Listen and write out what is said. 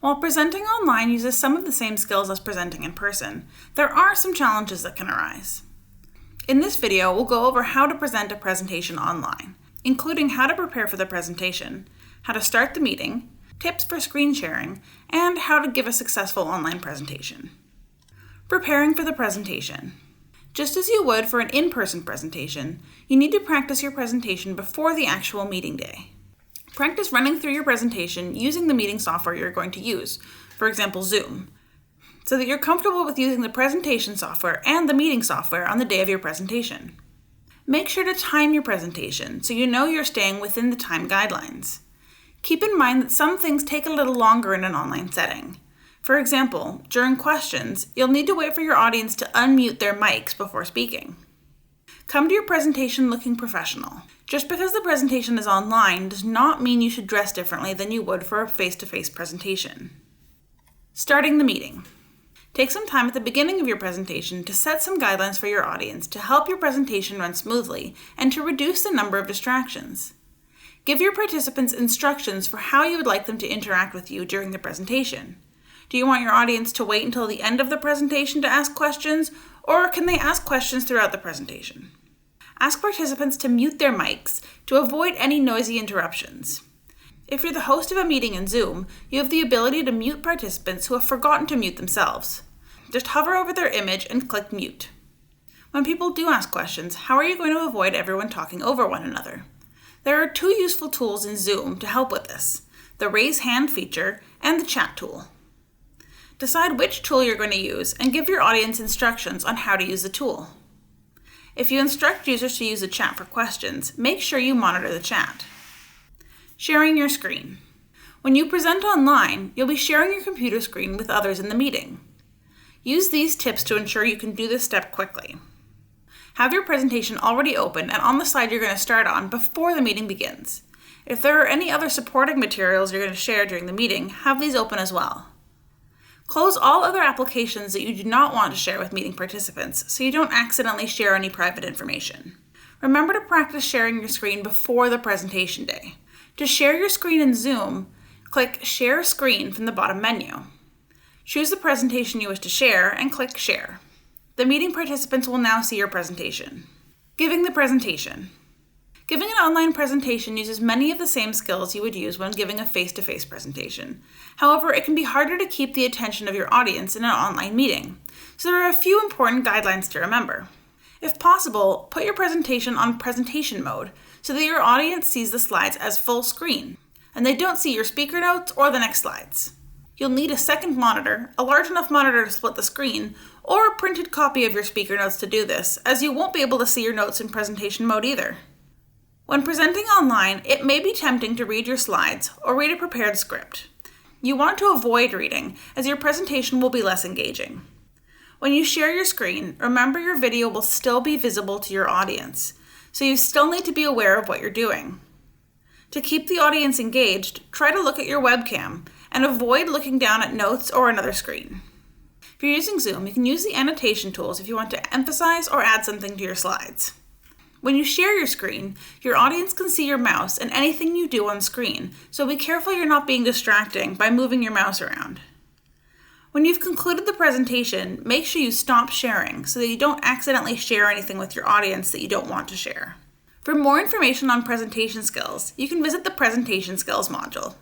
While presenting online uses some of the same skills as presenting in person, there are some challenges that can arise. In this video, we'll go over how to present a presentation online, including how to prepare for the presentation, how to start the meeting, tips for screen sharing, and how to give a successful online presentation. Preparing for the presentation. Just as you would for an in-person presentation, you need to practice your presentation before the actual meeting day. Practice running through your presentation using the meeting software you're going to use, for example, Zoom, so that you're comfortable with using the presentation software and the meeting software on the day of your presentation. Make sure to time your presentation so you know you're staying within the time guidelines. Keep in mind that some things take a little longer in an online setting. For example, during questions, you'll need to wait for your audience to unmute their mics before speaking. Come to your presentation looking professional. Just because the presentation is online does not mean you should dress differently than you would for a face-to-face presentation. Starting the meeting. Take some time at the beginning of your presentation to set some guidelines for your audience to help your presentation run smoothly and to reduce the number of distractions. Give your participants instructions for how you would like them to interact with you during the presentation. Do you want your audience to wait until the end of the presentation to ask questions, or can they ask questions throughout the presentation? Ask participants to mute their mics to avoid any noisy interruptions. If you're the host of a meeting in Zoom, you have the ability to mute participants who have forgotten to mute themselves. Just hover over their image and click mute. When people do ask questions, how are you going to avoid everyone talking over one another? There are two useful tools in Zoom to help with this: the raise hand feature and the chat tool. Decide which tool you're going to use and give your audience instructions on how to use the tool. If you instruct users to use the chat for questions, make sure you monitor the chat. Sharing your screen. When you present online, you'll be sharing your computer screen with others in the meeting. Use these tips to ensure you can do this step quickly. Have your presentation already open and on the slide you're going to start on before the meeting begins. If there are any other supporting materials you're going to share during the meeting, have these open as well. Close all other applications that you do not want to share with meeting participants so you don't accidentally share any private information. Remember to practice sharing your screen before the presentation day. To share your screen in Zoom, click Share Screen from the bottom menu. Choose the presentation you wish to share and click Share. The meeting participants will now see your presentation. Giving the presentation. Giving an online presentation uses many of the same skills you would use when giving a face-to-face presentation. However, it can be harder to keep the attention of your audience in an online meeting, so there are a few important guidelines to remember. If possible, put your presentation on presentation mode so that your audience sees the slides as full screen, and they don't see your speaker notes or the next slides. You'll need a second monitor, a large enough monitor to split the screen, or a printed copy of your speaker notes to do this, as you won't be able to see your notes in presentation mode either. When presenting online, it may be tempting to read your slides or read a prepared script. You want to avoid reading, as your presentation will be less engaging. When you share your screen, remember your video will still be visible to your audience, so you still need to be aware of what you're doing. To keep the audience engaged, try to look at your webcam and avoid looking down at notes or another screen. If you're using Zoom, you can use the annotation tools if you want to emphasize or add something to your slides. When you share your screen, your audience can see your mouse and anything you do on screen, so be careful you're not being distracting by moving your mouse around. When you've concluded the presentation, make sure you stop sharing so that you don't accidentally share anything with your audience that you don't want to share. For more information on presentation skills, you can visit the Presentation Skills module.